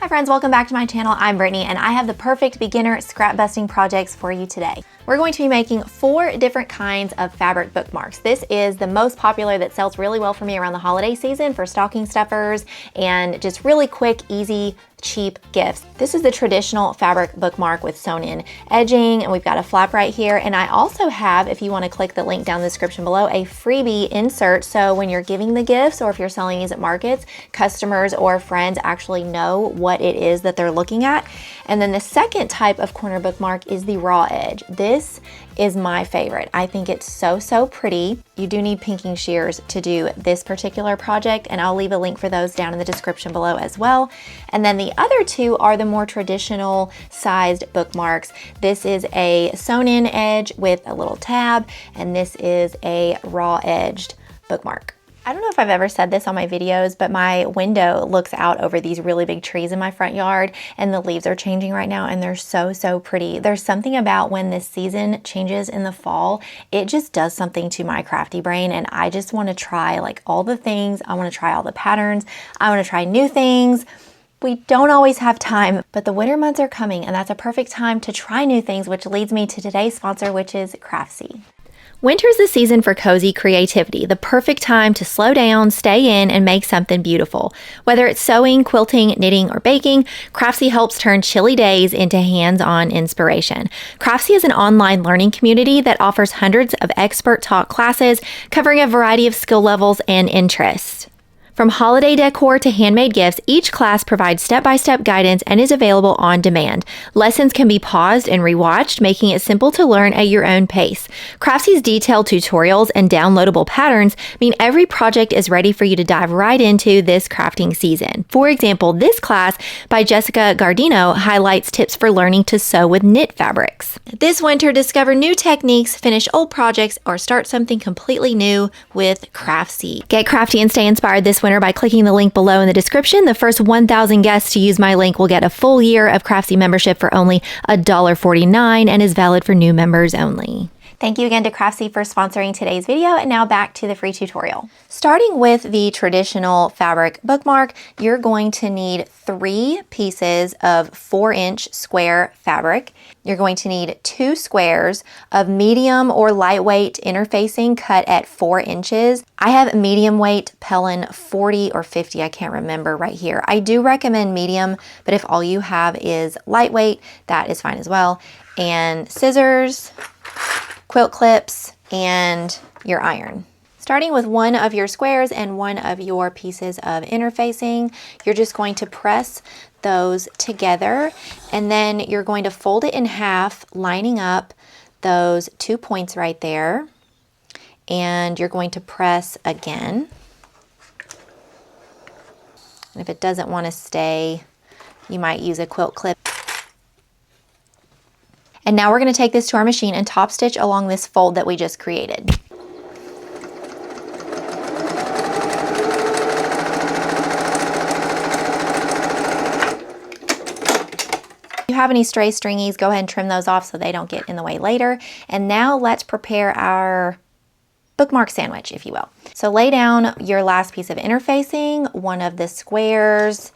Hi friends, welcome back to my channel. I'm Brittany and I have the perfect beginner scrap busting projects for you today. We're going to be making 4 different kinds of fabric bookmarks. This is the most popular that sells really well for me around the holiday season for stocking stuffers and just really quick, easy, cheap gifts. This is the traditional fabric bookmark with sewn in edging, and we've got a flap right here. And I also have, if you want to click the link down in the description below, a freebie insert. So when you're giving the gifts or if you're selling these at markets, customers or friends actually know what it is that they're looking at. And then the second type of corner bookmark is the raw edge. This is my favorite. I think it's so pretty. You do need pinking shears to do this particular project, and I'll leave a link for those down in the description below as well. And then the other two are the more traditional sized bookmarks. This is a sewn in edge with a little tab, and this is a raw edged bookmark. I don't know if I've ever said this on my videos, but my window looks out over these really big trees in my front yard, and the leaves are changing right now, and they're so pretty. There's something about when this season changes in the fall, it just does something to my crafty brain, and I just want to try like all the things. I want to try all the patterns. I want to try new things. We don't always have time, but the winter months are coming, and that's a perfect time to try new things, which leads me to today's sponsor, which is Craftsy. Winter's the season for cozy creativity, the perfect time to slow down, stay in, and make something beautiful. Whether it's sewing, quilting, knitting, or baking, Craftsy helps turn chilly days into hands-on inspiration. Craftsy is an online learning community that offers hundreds of expert-taught classes covering a variety of skill levels and interests. From holiday decor to handmade gifts, each class provides step-by-step guidance and is available on demand. Lessons can be paused and rewatched, making it simple to learn at your own pace. Craftsy's detailed tutorials and downloadable patterns mean every project is ready for you to dive right into this crafting season. For example, this class by Jessica Gardino highlights tips for learning to sew with knit fabrics. This winter, discover new techniques, finish old projects, or start something completely new with Craftsy. Get crafty and stay inspired this winter by clicking the link below in the description. The first 1,000 guests to use my link will get a full year of Craftsy membership for only $1.49 and is valid for new members only. Thank you again to Craftsy for sponsoring today's video, and now back to the free tutorial. Starting with the traditional fabric bookmark, you're going to need 3 pieces of 4-inch square fabric. You're going to need 2 squares of medium or lightweight interfacing cut at 4 inches. I have medium weight Pellin 40 or 50, I can't remember right here. I do recommend medium, but if all you have is lightweight, that is fine as well. And scissors, quilt clips, and your iron. Starting with one of your squares and one of your pieces of interfacing, you're just going to press those together, and then you're going to fold it in half, lining up those 2 points right there, and you're going to press again. And if it doesn't want to stay, you might use a quilt clip. And now we're going to take this to our machine and top stitch along this fold that we just created. If you have any stray stringies, go ahead and trim those off so they don't get in the way later. And now let's prepare our bookmark sandwich, if you will. So lay down your last piece of interfacing, one of the squares,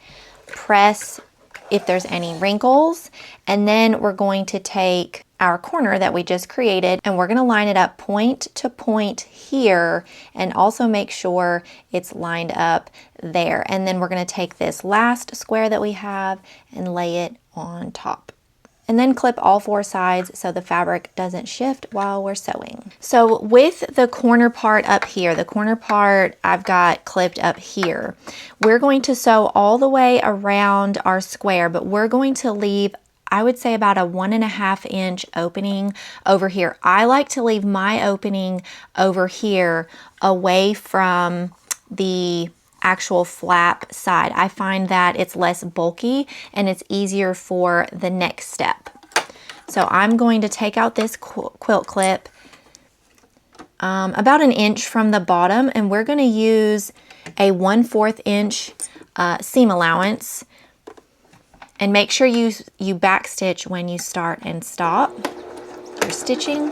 press if there's any wrinkles, and then we're going to take our corner that we just created and we're going to line it up point to point here, and also make sure it's lined up there. And then we're going to take this last square that we have and lay it on top. And then clip all 4 sides so the fabric doesn't shift while we're sewing. So with the corner part up here, the corner part I've got clipped up here, we're going to sew all the way around our square, but we're going to leave, I would say, about a 1.5 inch opening over here. I like to leave my opening over here away from the actual flap side. I find that it's less bulky and it's easier for the next step. So I'm going to take out this quilt clip about 1 inch from the bottom, and we're going to use a 1/4 inch seam allowance, and make sure you back stitch when you start and stop your stitching.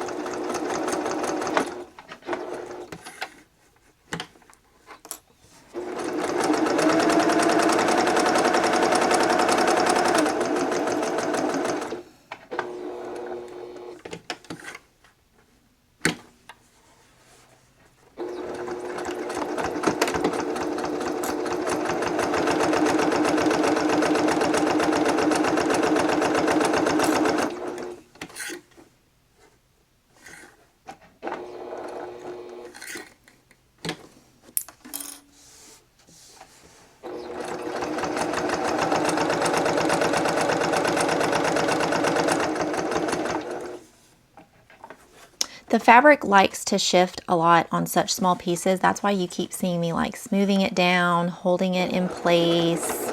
The fabric likes to shift a lot on such small pieces. That's why you keep seeing me like smoothing it down, holding it in place.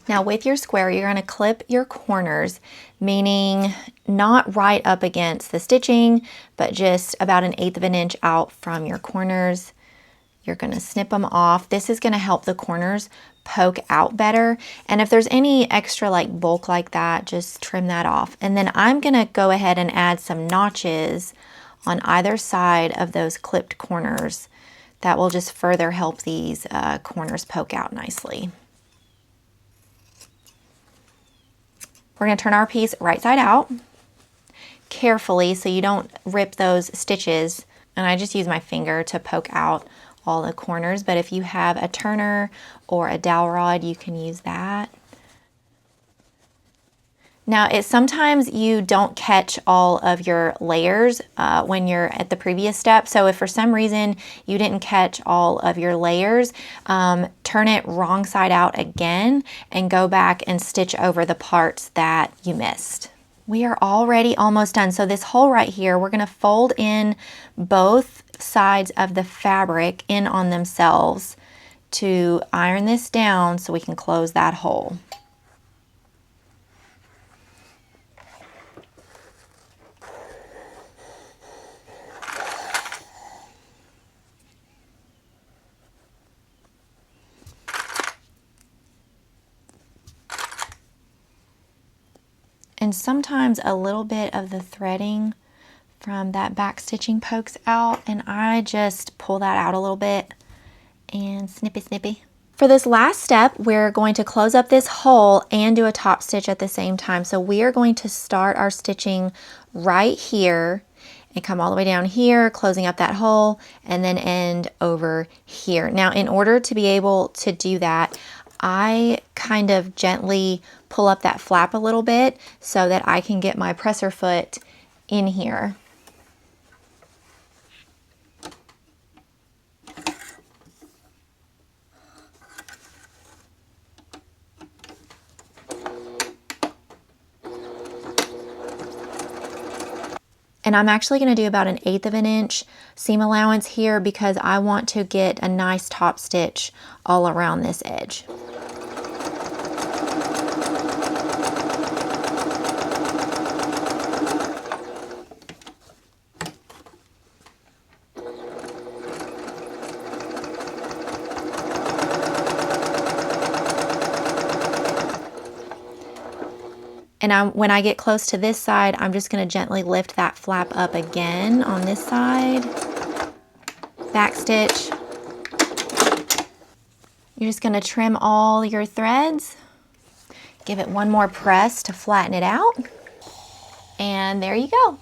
Now with your square, you're going to clip your corners, meaning not right up against the stitching, but just about 1/8 of an inch out from your corners. You're going to snip them off. This is going to help the corners poke out better. And if there's any extra like bulk like that, just trim that off. And then I'm going to go ahead and add some notches on either side of those clipped corners. That will just further help these corners poke out nicely. We're going to turn our piece right side out carefully so you don't rip those stitches. And I just use my finger to poke out all the corners, but if you have a turner or a dowel rod, you can use that. Now, sometimes you don't catch all of your layers when you're at the previous step. So if for some reason you didn't catch all of your layers, turn it wrong side out again and go back and stitch over the parts that you missed. We are already almost done. So this hole right here, we're gonna fold in both sides of the fabric in on themselves to iron this down so we can close that hole. And sometimes a little bit of the threading from that back stitching pokes out, and I just pull that out a little bit and snippy snippy. For this last step, we're going to close up this hole and do a top stitch at the same time. So we are going to start our stitching right here and come all the way down here, closing up that hole, and then end over here. Now, in order to be able to do that, I kind of gently pull up that flap a little bit so that I can get my presser foot in here. And I'm actually going to do about 1/8 of an inch seam allowance here because I want to get a nice top stitch all around this edge. And when I get close to this side, I'm just going to gently lift that flap up again on this side. Back stitch. You're just going to trim all your threads. Give it one more press to flatten it out. And there you go.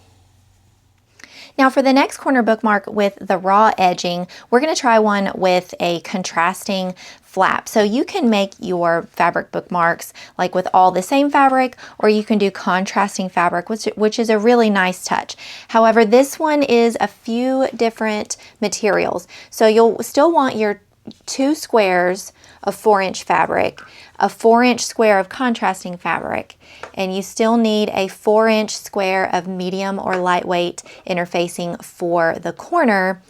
Now for the next corner bookmark with the raw edging, we're going to try one with a contrasting flap. So you can make your fabric bookmarks like with all the same fabric, or you can do contrasting fabric, which is a really nice touch. However, this one is a few different materials. So you'll still want your 2 squares of 4-inch fabric, a 4-inch square of contrasting fabric, and you still need a 4-inch square of medium or lightweight interfacing for the corner.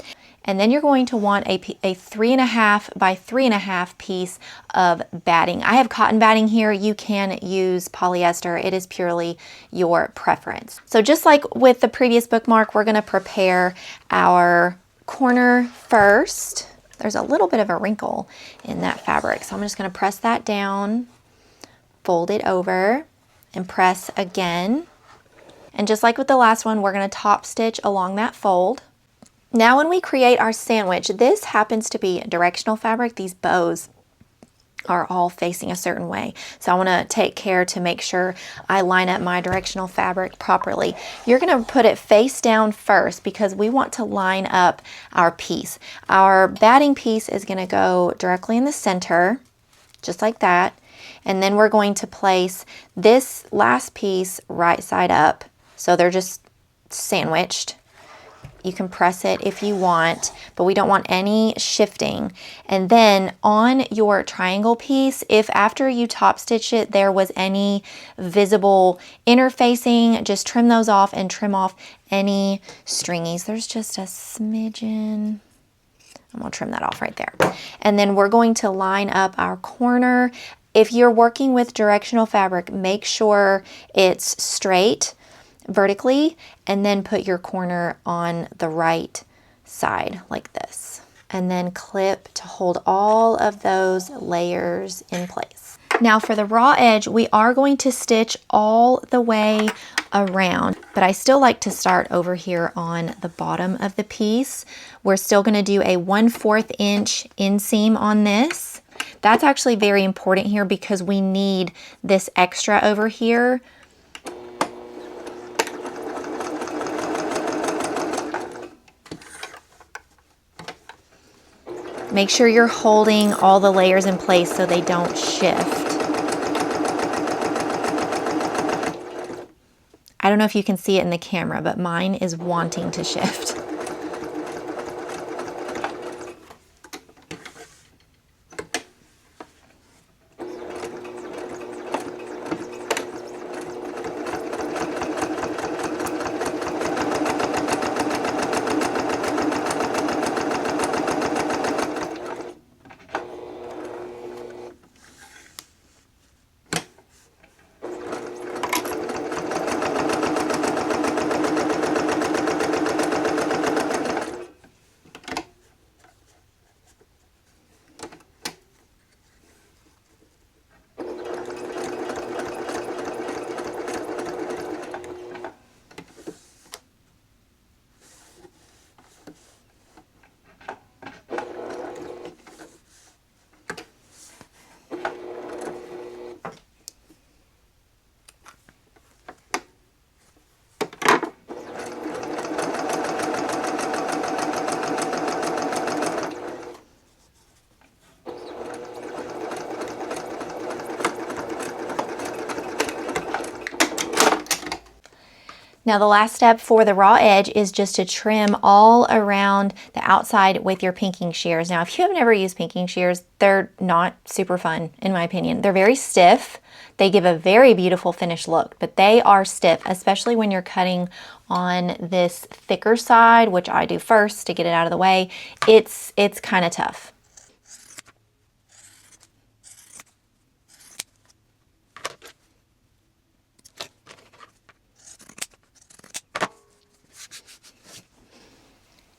And then you're going to want a 3.5 by 3.5 piece of batting. I have cotton batting here. You can use polyester. It is purely your preference. So just like with the previous bookmark, we're going to prepare our corner first. There's a little bit of a wrinkle in that fabric, so I'm just going to press that down, fold it over, and press again. And just like with the last one, we're going to top stitch along that fold. Now when we create our sandwich, this happens to be directional fabric. These bows are all facing a certain way. So I want to take care to make sure I line up my directional fabric properly. You're going to put it face down first because we want to line up our piece. Our batting piece is going to go directly in the center, just like that. And then we're going to place this last piece right side up. So they're just sandwiched. You can press it if you want, but we don't want any shifting. And then on your triangle piece, if after you top stitch it, there was any visible interfacing, just trim those off and trim off any stringies. There's just a smidgen. I'm gonna trim that off right there. And then we're going to line up our corner. If you're working with directional fabric, make sure it's straight vertically, and then put your corner on the right side like this. And then clip to hold all of those layers in place. Now for the raw edge, we are going to stitch all the way around, but I still like to start over here on the bottom of the piece. We're still going to do a 1/4 inch inseam on this. That's actually very important here because we need this extra over here. Make sure you're holding all the layers in place so they don't shift. I don't know if you can see it in the camera, but mine is wanting to shift. Now the last step for the raw edge is just to trim all around the outside with your pinking shears. Now if you have never used pinking shears, they're not super fun in my opinion. They're very stiff. They give a very beautiful finished look, but they are stiff, especially when you're cutting on this thicker side, which I do first to get it out of the way. It's kind of tough.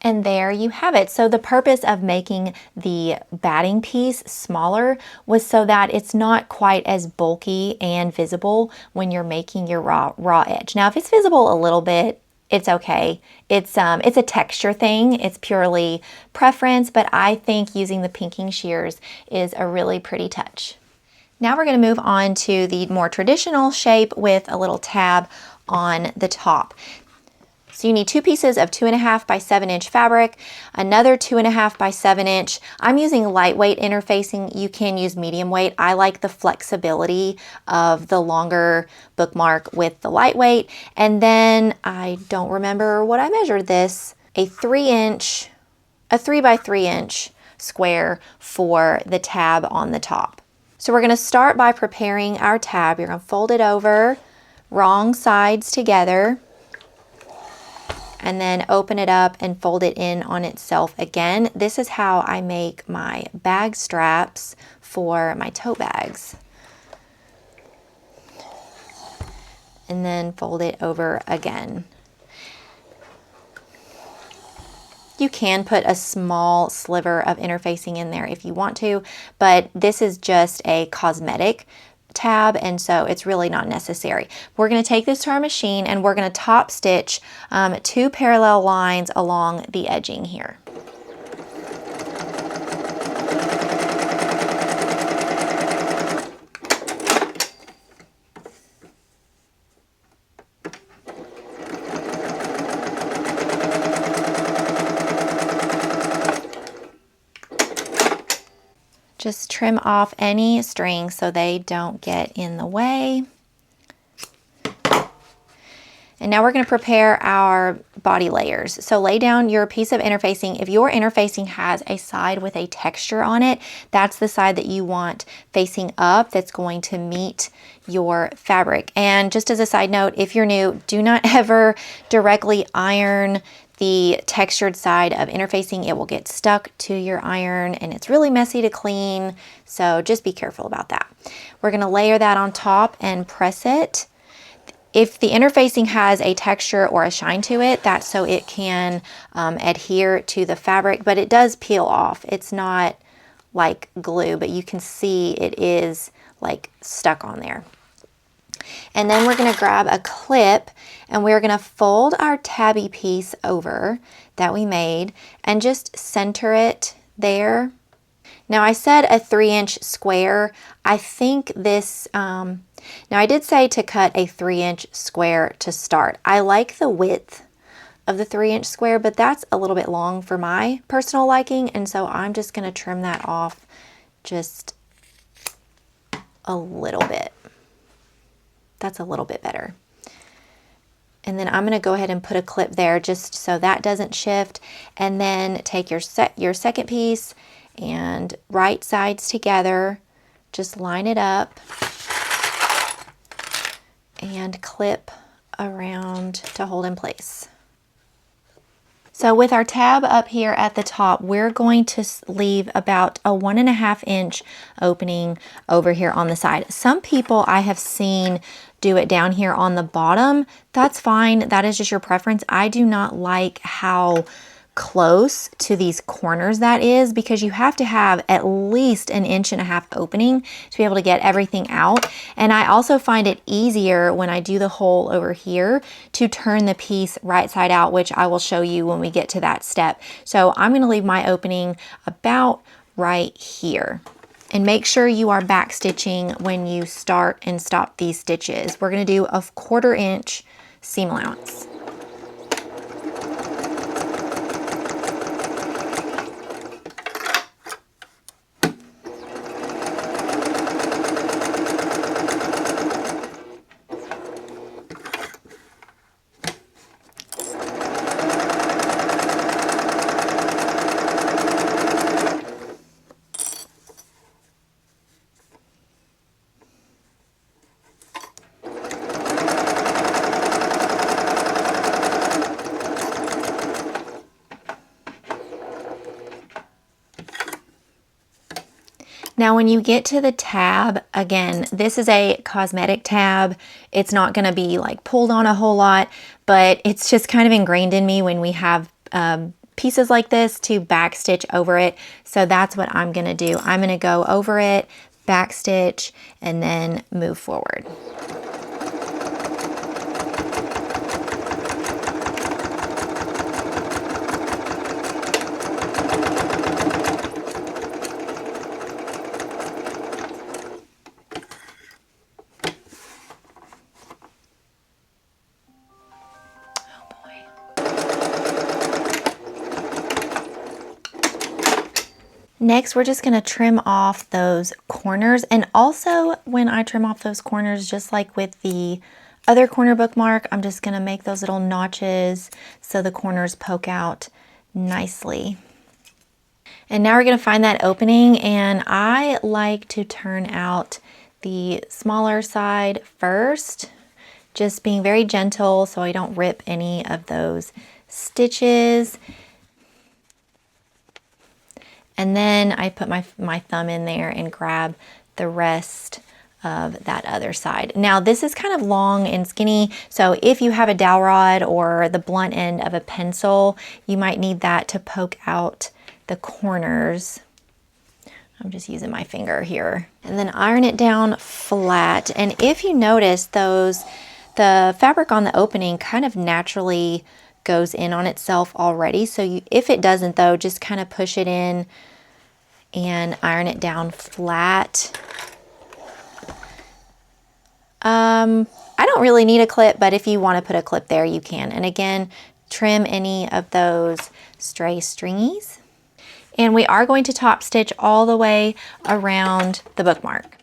And there you have it. So the purpose of making the batting piece smaller was so that it's not quite as bulky and visible when you're making your raw edge. Now, if it's visible a little bit, it's okay. It's a texture thing. It's purely preference, but I think using the pinking shears is a really pretty touch. Now we're going to move on to the more traditional shape with a little tab on the top. So you need 2 pieces of 2.5 by 7 inch fabric, another 2.5 by 7 inch. I'm using lightweight interfacing. You can use medium weight. I like the flexibility of the longer bookmark with the lightweight. And then I don't remember what I measured this, a 3 by 3 inch square for the tab on the top. So we're going to start by preparing our tab. You're going to fold it over, wrong sides together, and then open it up and fold it in on itself again. This is how I make my bag straps for my tote bags. And then fold it over again. You can put a small sliver of interfacing in there if you want to, but this is just a cosmetic tab, and so it's really not necessary. We're going to take this to our machine and we're going to top stitch 2 parallel lines along the edging here. Just trim off any strings so they don't get in the way. And now we're going to prepare our body layers. So lay down your piece of interfacing. If your interfacing has a side with a texture on it, that's the side that you want facing up that's going to meet your fabric. And just as a side note, if you're new, do not ever directly iron the textured side of interfacing. It will get stuck to your iron and it's really messy to clean. So just be careful about that. We're going to layer that on top and press it. If the interfacing has a texture or a shine to it, that's so it can adhere to the fabric, but it does peel off. It's not like glue, but you can see it is like stuck on there. And then we're going to grab a clip and we're going to fold our tabby piece over that we made and just center it there. Now I said a 3-inch square. I think this, now I did say to cut a 3-inch square to start. I like the width of the 3-inch square, but that's a little bit long for my personal liking. And so I'm just going to trim that off just a little bit. That's a little bit better. And then I'm going to go ahead and put a clip there just so that doesn't shift. And then take your second piece and right sides together, just line it up and clip around to hold in place. So with our tab up here at the top, we're going to leave about a 1.5 inch opening over here on the side. Some people I have seen do it down here on the bottom. That's fine. That is just your preference. I do not like how close to these corners that is, because you have to have at least 1.5 inch opening to be able to get everything out. And I also find it easier when I do the hole over here to turn the piece right side out, which I will show you when we get to that step. So I'm going to leave my opening about right here. And make sure you are back stitching when you start and stop these stitches. We're going to do a 1/4 inch seam allowance. Now when you get to the tab, again, this is a cosmetic tab. It's not going to be like pulled on a whole lot, but it's just kind of ingrained in me when we have pieces like this to back stitch over it. So that's what I'm going to do. I'm going to go over it, back stitch, and then move forward. Next, we're just going to trim off those corners. And also when I trim off those corners, just like with the other corner bookmark, I'm just going to make those little notches so the corners poke out nicely. And now we're going to find that opening, and I like to turn out the smaller side first, just being very gentle so I don't rip any of those stitches. And then I put my thumb in there and grab the rest of that other side. Now this is kind of long and skinny, so if you have a dowel rod or the blunt end of a pencil, you might need that to poke out the corners. I'm just using my finger here. And then iron it down flat. And if you notice the fabric on the opening kind of naturally goes in on itself already. So if it doesn't though, just kind of push it in and iron it down flat. I don't really need a clip, but if you want to put a clip there, you can. And again, trim any of those stray stringies. And we are going to top stitch all the way around the bookmark.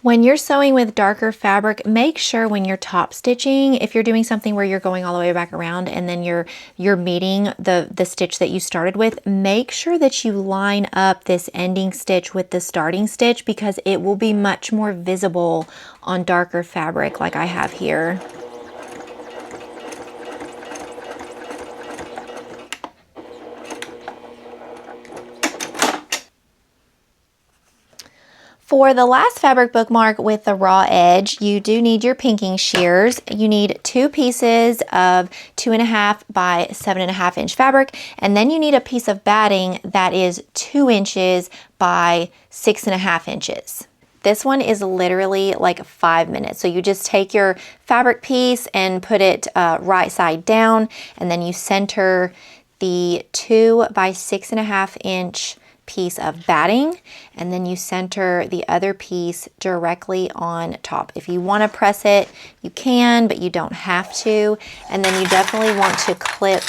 When you're sewing with darker fabric, make sure when you're top stitching, if you're doing something where you're going all the way back around and then you're meeting the stitch that you started with, make sure that you line up this ending stitch with the starting stitch, because it will be much more visible on darker fabric like I have here. For the last fabric bookmark with the raw edge, you do need your pinking shears. You need 2 pieces of 2.5 by 7.5 inch fabric, and then you need a piece of batting that is 2 inches by 6.5 inches. This one is literally like 5 minutes. So you just take your fabric piece and put it right side down, and then you center the 2 by 6.5 inch piece of batting, and then you center the other piece directly on top. If you want to press it, you can, but you don't have to. And then you definitely want to clip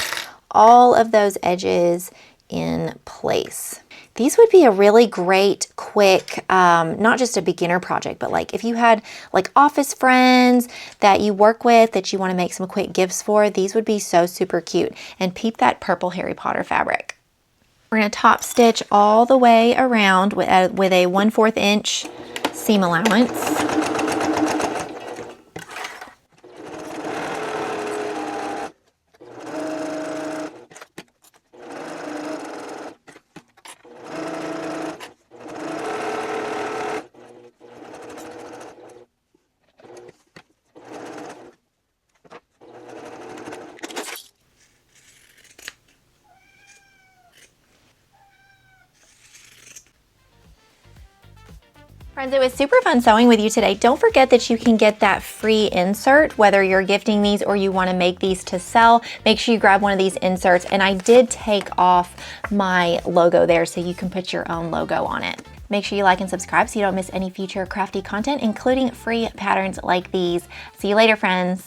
all of those edges in place. These would be a really great, quick, not just a beginner project, but like if you had like office friends that you work with that you want to make some quick gifts for, these would be so super cute. And peep that purple Harry Potter fabric. We're going to top stitch all the way around with a 1/4 inch seam allowance. Friends, it was super fun sewing with you today. Don't forget that you can get that free insert, whether you're gifting these or you want to make these to sell. Make sure you grab one of these inserts, and I did take off my logo there so you can put your own logo on it. Make sure you like and subscribe so you don't miss any future crafty content, including free patterns like these. See you later, friends.